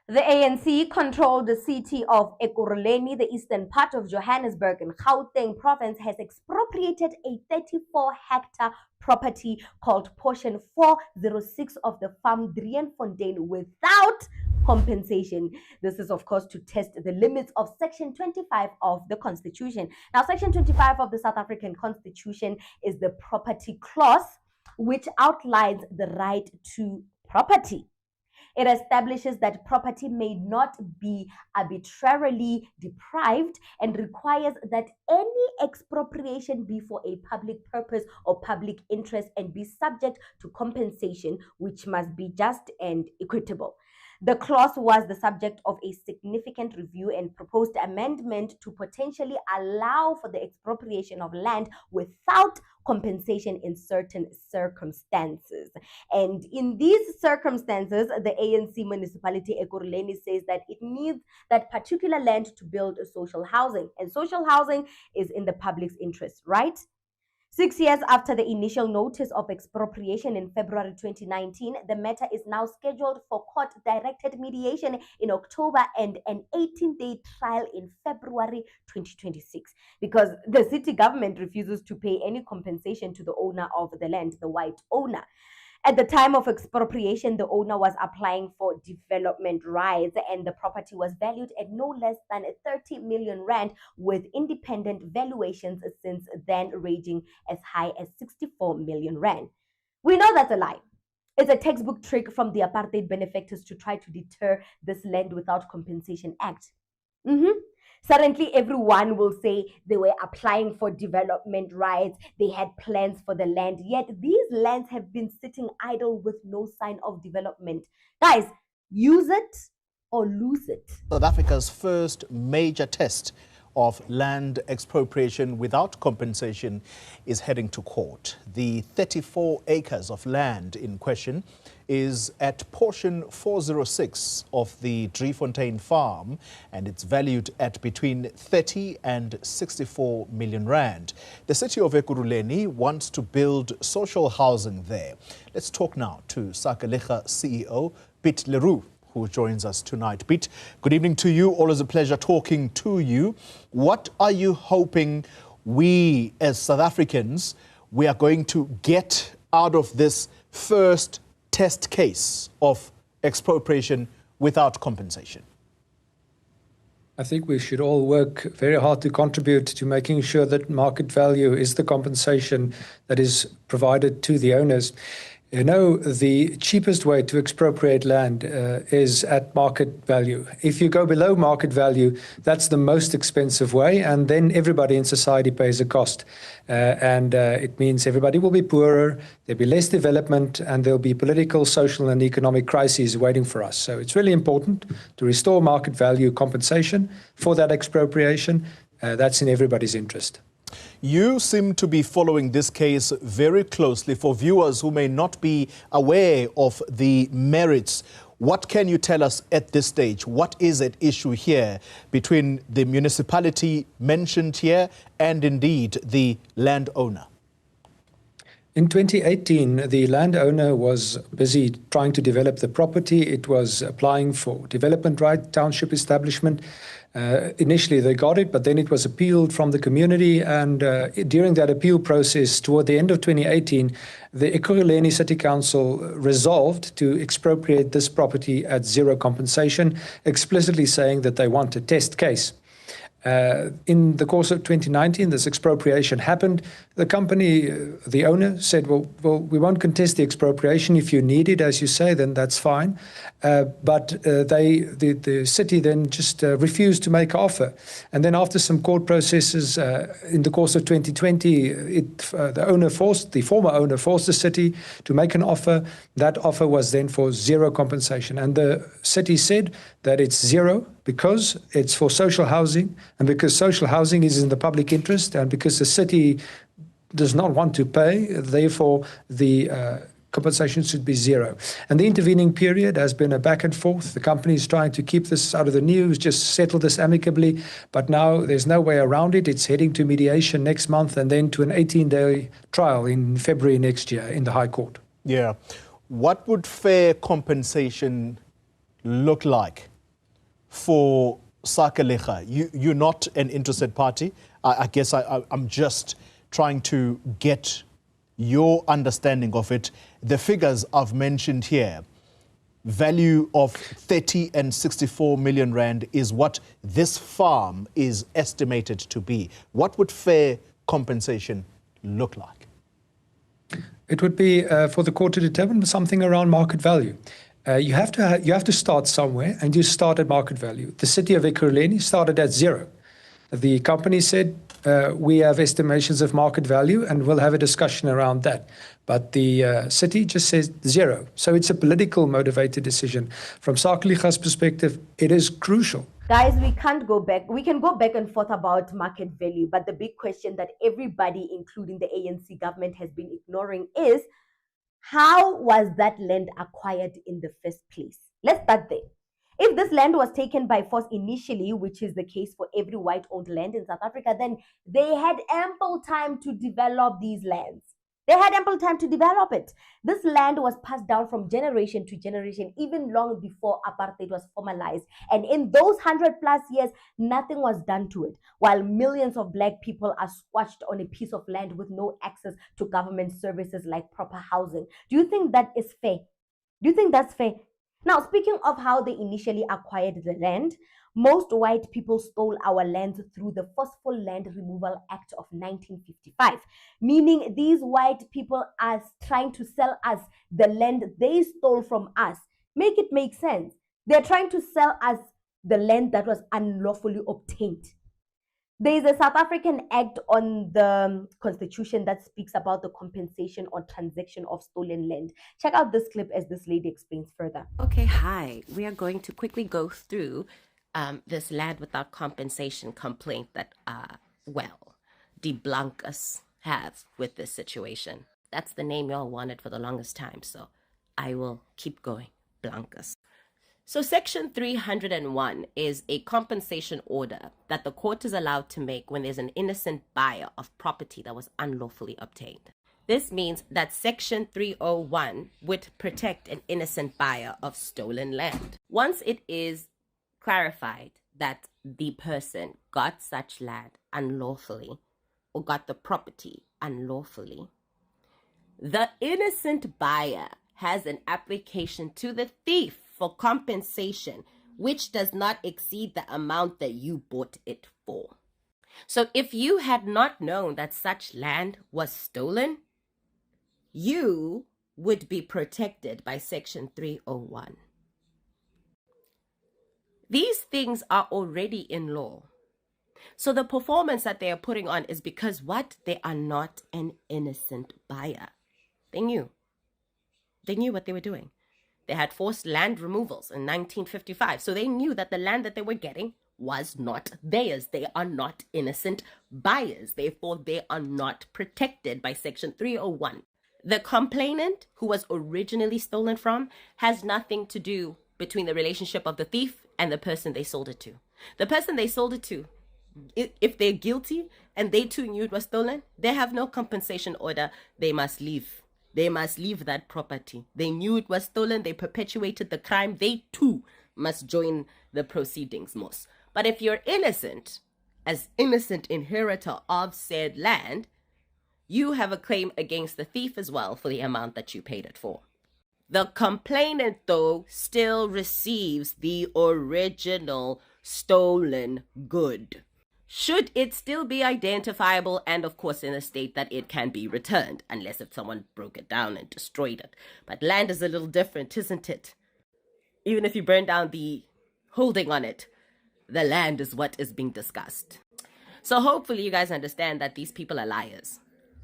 The ANC controlled the city of Ekurhuleni, the eastern part of Johannesburg and Gauteng province, has expropriated a 34-hectare property called Portion 406 of the farm Driefontein without compensation. This is, of course, to test the limits of Section 25 of the Constitution. Now, Section 25 of the South African Constitution is the property clause, which outlines the right to property. It establishes that property may not be arbitrarily deprived and requires that any expropriation be for a public purpose or public interest and be subject to compensation, which must be just and equitable. The clause was the subject of a significant review and proposed amendment to potentially allow for the expropriation of land without compensation in certain circumstances. And in these circumstances, the ANC municipality Ekurhuleni says that it needs that particular land to build social housing. And social housing is in the public's interest, right? 6 years after the initial notice of expropriation in February 2019, the matter is now scheduled for court-directed mediation in October and an 18-day trial in February 2026 because the city government refuses to pay any compensation to the owner of the land, the white owner. At the time of expropriation, the owner was applying for development rights and the property was valued at no less than 30 million rand, with independent valuations since then ranging as high as 64 million rand. We know that's a lie. It's a textbook trick from the apartheid benefactors to try to deter this land without compensation act. Suddenly, everyone will say they were applying for development rights, they had plans for the land, yet these lands have been sitting idle with no sign of development. Guys, use it or lose it. South Africa's first major test of land expropriation without compensation is heading to court. The 34 acres of land in question is at portion 406 of the Driefontein farm, and it's valued at between 30 and 64 million rand. The city of Ekurhuleni wants to build social housing there. Let's talk now to Sakalecha CEO Piet Leroux, who joins us tonight. Piet, good evening to you. Always a pleasure talking to you. What are you hoping we as South Africans, we are going to get out of this first test case of expropriation without compensation? I think we should all work very hard to contribute to making sure that market value is the compensation that is provided to the owners. You know, the cheapest way to expropriate land is at market value. If you go below market value, that's the most expensive way, and then everybody in society pays a cost. It means everybody will be poorer, there'll be less development, and there'll be political, social, and economic crises waiting for us. So it's really important to restore market value compensation for that expropriation. That's in everybody's interest. You seem to be following this case very closely. For viewers who may not be aware of the merits, what can you tell us at this stage? What is at issue here between the municipality mentioned here and indeed the landowner? In 2018, the landowner was busy trying to develop the property. It was applying for development right, township establishment. Initially, they got it, but then it was appealed from the community. And during that appeal process, toward the end of 2018, the Ekurhuleni City Council resolved to expropriate this property at zero compensation, explicitly saying that they want a test case. In the course of 2019, this expropriation happened. The company, the owner, said, well, we won't contest the expropriation. If you need it, as you say, then that's fine. But the city then just refused to make an offer. And then after some court processes in the course of 2020, the former owner forced the city to make an offer. That offer was then for zero compensation. And the city said that it's zero because it's for social housing, and because social housing is in the public interest, and because the city does not want to pay, therefore the compensation should be zero. And the intervening period has been a back and forth. The company is trying to keep this out of the news, just settle this amicably, but now there's no way around it. It's heading to mediation next month and then to an 18-day trial in February next year in the High Court. Yeah. What would fair compensation look like for Sakalecha? You're not an interested party. I guess I'm just trying to get your understanding of it. The figures I've mentioned here, value of 30 and 64 million rand is what this farm is estimated to be. What would fair compensation look like? It would be for the court to determine something around market value. You have to start somewhere, and you start at market value. The city of Ekurhuleni started at zero. The company said, we have estimations of market value and we'll have a discussion around that. But the city just says zero. So it's a political motivated decision. From Sakalecha's perspective, it is crucial. Guys, we can't go back. We can go back and forth about market value, but the big question that everybody, including the ANC government, has been ignoring is, how was that land acquired in the first place? Let's start there. If this land was taken by force initially, which is the case for every white-owned land in South Africa, then they had ample time to develop these lands. They had ample time to develop it. This land was passed down from generation to generation, even long before apartheid was formalized. And in those 100+ years, nothing was done to it, while millions of black people are squashed on a piece of land with no access to government services like proper housing. Do you think that is fair? Do you think that's fair? Now, speaking of how they initially acquired the land, most white people stole our land through the Forceful Land Removal Act of 1955, meaning these white people are trying to sell us the land they stole from us. Make it make sense. They're trying to sell us the land that was unlawfully obtained. There is a South African act on the constitution that speaks about the compensation or transaction of stolen land. Check out this clip as this lady explains further. Okay, hi. We are going to quickly go through this land without compensation complaint that, De Blancas have with this situation. That's the name y'all wanted for the longest time, so I will keep going. Blancas. So Section 301 is a compensation order that the court is allowed to make when there's an innocent buyer of property that was unlawfully obtained. This means that Section 301 would protect an innocent buyer of stolen land. Once it is clarified that the person got such land unlawfully or got the property unlawfully, the innocent buyer has an application to the thief for compensation, which does not exceed the amount that you bought it for. So if you had not known that such land was stolen, you would be protected by Section 301. These things are already in law. So the performance that they are putting on is because what? They are not an innocent buyer. They knew. They knew what they were doing. They had forced land removals in 1955. So they knew that the land that they were getting was not theirs. They are not innocent buyers. Therefore, they are not protected by Section 301. The complainant who was originally stolen from has nothing to do between the relationship of the thief and the person they sold it to. The person they sold it to, if they're guilty and they too knew it was stolen, they have no compensation order. They must leave. They must leave that property. They knew it was stolen. They perpetuated the crime. They too must join the proceedings, Mos. But if you're innocent, as innocent inheritor of said land, you have a claim against the thief as well for the amount that you paid it for. The complainant, though, still receives the original stolen good, should it still be identifiable and, of course, in a state that it can be returned, unless if someone broke it down and destroyed it. But land is a little different, isn't it? Even if you burn down the holding on it, the land is what is being discussed. So hopefully you guys understand that these people are liars.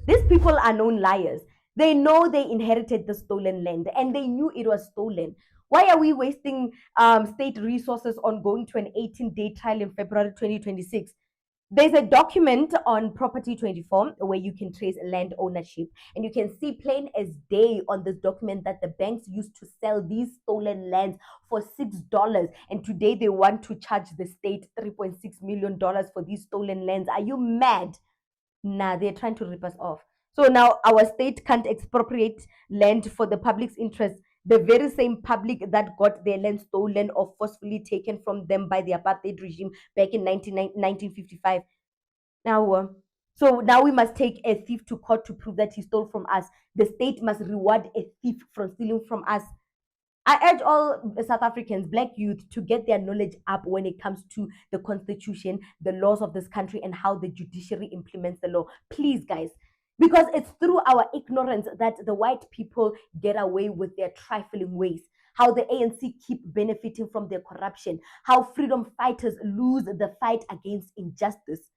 These people are known liars. They know they inherited the stolen land and they knew it was stolen. Why are we wasting state resources on going to an 18-day trial in February 2026? There's a document on Property 24 where you can trace land ownership, and you can see plain as day on this document that the banks used to sell these stolen lands for $6, and today they want to charge the state $3.6 million for these stolen lands. Are you mad? Nah, they're trying to rip us off. So now our state can't expropriate land for the public's interest. The very same public that got their land stolen or forcefully taken from them by the apartheid regime back in 1955. Now, so now we must take a thief to court to prove that he stole from us. The state must reward a thief from stealing from us. I urge all South Africans, black youth, to get their knowledge up when it comes to the constitution, the laws of this country, and how the judiciary implements the law. Please, guys, because it's through our ignorance that the white people get away with their trifling ways. How the ANC keep benefiting from their corruption. How freedom fighters lose the fight against injustice.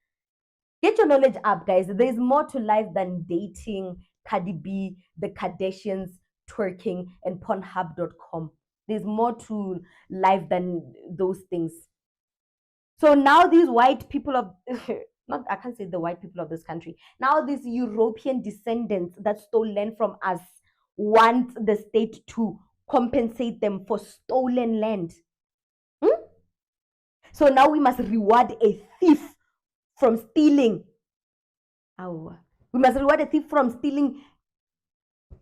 Get your knowledge up, guys. There's more to life than dating, Cardi B, the Kardashians, twerking, and Pornhub.com. There's more to life than those things. So now these white people of not I can't say the white people of this country. Now these European descendants that stole land from us want the state to compensate them for stolen land. So now we must reward a thief from stealing. We must reward a thief from stealing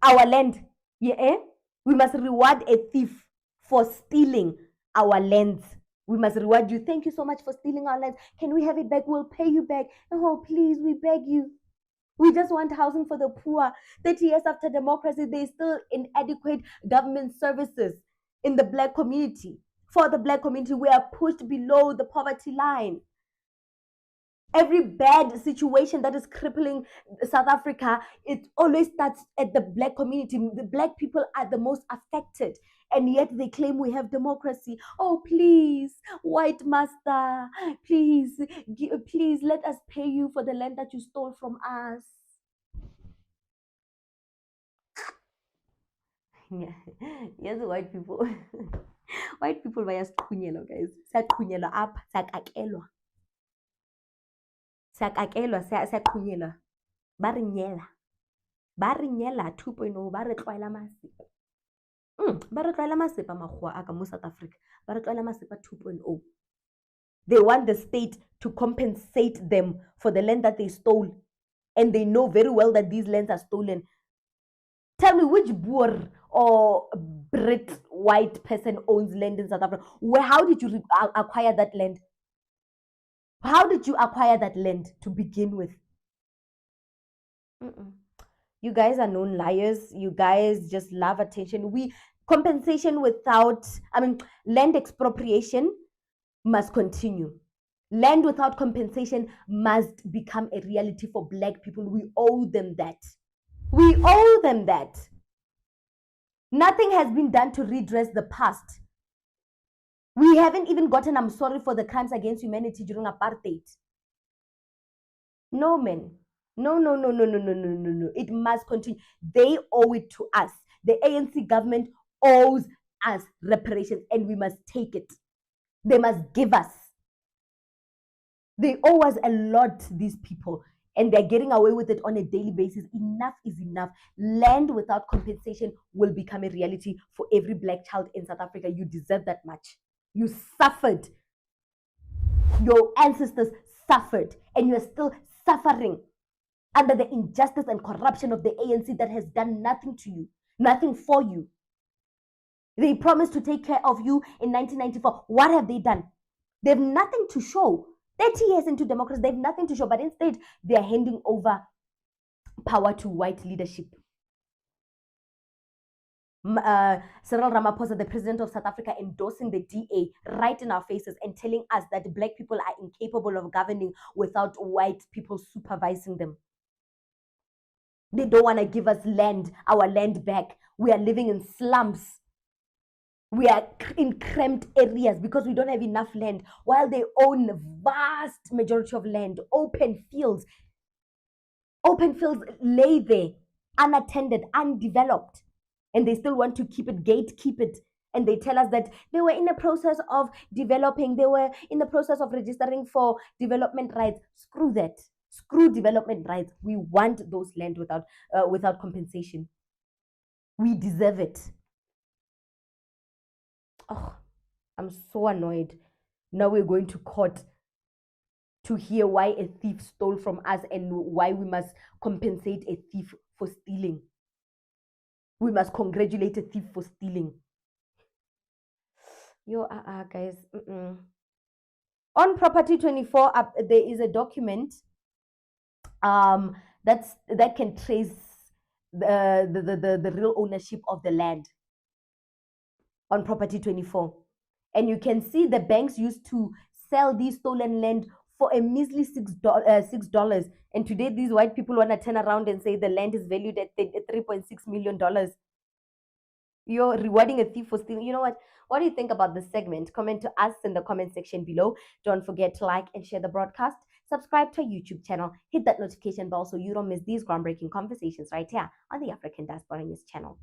our land. Yeah, we must reward a thief for stealing our lands. We must reward you. Thank you so much for stealing our lands. Can we have it back? We'll pay you back. Oh, please, we beg you. We just want housing for the poor. 30 years after democracy, there's still inadequate government services in the black community. For the black community, we are pushed below the poverty line. Every bad situation that is crippling South Africa, it always starts at the black community. The black people are the most affected, and yet they claim we have democracy. Oh, please, white master, please let us pay you for the land that you stole from us. Yes, white people. White people bayasixhunyelwa, guys. Siyaqhunyelwa apha, siyakakelwa. Siyaqhunyelwa. Ba re nyela 2.0, ba re tlwaela masepa. Ba re tlwaela masepa makgowa a ka mo South Africa. Ba re tlwaela masepa 2.0. They want the state to compensate them for the land that they stole. And they know very well that these lands are stolen. Tell me which Boer or Brit white person owns land in South Africa. How did you acquire that land? How did you acquire that land to begin with? You guys are known liars. You guys just love attention. Compensation without, land expropriation must continue. Land without compensation must become a reality for black people. We owe them that. We owe them that. Nothing has been done to redress the past. We haven't even gotten I'm sorry for the crimes against humanity during apartheid. No, man. No. It must continue. They owe it to us. The ANC government owes us reparations, and we must take it. They must give us. They owe us a lot, these people, and they're getting away with it on a daily basis. Enough is enough. Land without compensation will become a reality for every black child in South Africa. You deserve that much. You suffered. Your ancestors suffered, and you're still suffering under the injustice and corruption of the ANC that has done nothing to you, nothing for you. They promised to take care of you in 1994. What have they done? They have nothing to show. 30 years into democracy, they have nothing to show, but instead, they are handing over power to white leadership. Cyril Ramaphosa, the president of South Africa, endorsing the DA right in our faces and telling us that black people are incapable of governing without white people supervising them. They don't want to give us land, our land back. We are living in slums. We are in cramped areas because we don't have enough land, while they own vast majority of land, open fields. Open fields lay there, unattended, undeveloped, and they still want to keep it, gatekeep it. And they tell us that they were in the process of developing, they were in the process of registering for development rights. Screw that. Screw development rights. We want those land without compensation. We deserve it. Oh, I'm so annoyed. Now we're going to court to hear why a thief stole from us and why we must compensate a thief for stealing. We must congratulate a thief for stealing. Yo, guys. On property 24, there is a document that can trace the real ownership of the land on property 24. And you can see the banks used to sell these stolen land for a measly $6. And today these white people want to turn around and say the land is valued at $3.6 million. You're rewarding a thief for stealing. You know what? What do you think about this segment? Comment to us in the comment section below. Don't forget to like and share the broadcast. Subscribe to our YouTube channel. Hit that notification bell so you don't miss these groundbreaking conversations right here on the African Diaspora News channel.